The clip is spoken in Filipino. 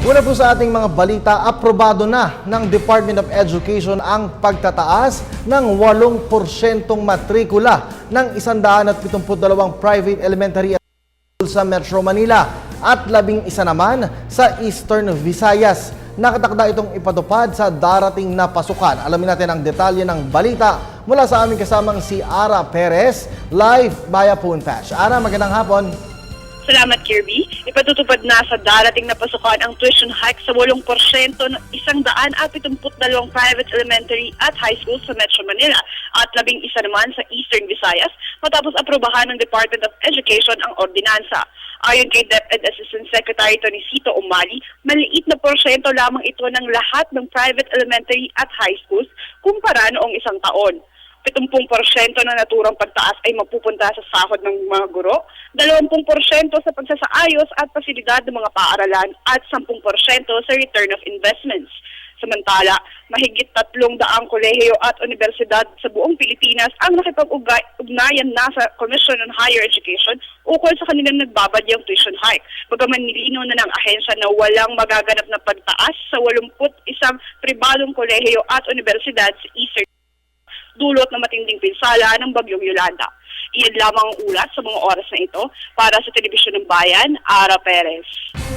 Una po sa ating mga balita, aprobado na ng Department of Education ang pagtataas ng 8% matrikula ng 172 private elementary school sa Metro Manila at 11 naman sa Eastern Visayas. Nakatakda itong ipatupad sa darating na pasukan. Alamin natin ang detalye ng balita mula sa aming kasamang si Ara Perez, live via phone patch. Ara, magandang hapon. Salamat, Kirby. Ipatutupad na sa darating na pasukan ang tuition hike sa 8% ng 172 private elementary at high school sa Metro Manila at 11 naman sa Eastern Visayas matapos aprobahan ng Department of Education ang ordinansa. Ayon kay DepEd Assistant Secretary Tonisito Umali, maliit na porsyento lamang ito ng lahat ng private elementary at high schools kumpara noong isang taon. 70% na naturang pagtaas ay mapupunta sa sahod ng mga guro, 20% sa pagsasaayos at pasilidad ng mga paaralan at 10% sa return of investments. Samantala, mahigit 300 kolehiyo at universidad sa buong Pilipinas ang nakipag-ugnayan na sa Commission on Higher Education ukol sa kanilang nagbabadyang tuition hike. Bagaman nilinaw na ng ahensya na walang magaganap na pagtaas sa 81 pribadong kolehiyo at universidad sa Eastern dulot na matinding pinsala ng Bagyong Yolanda. Iyan lamang ang ulat sa mga oras na ito para sa Telebisyon ng Bayan, Ara Perez.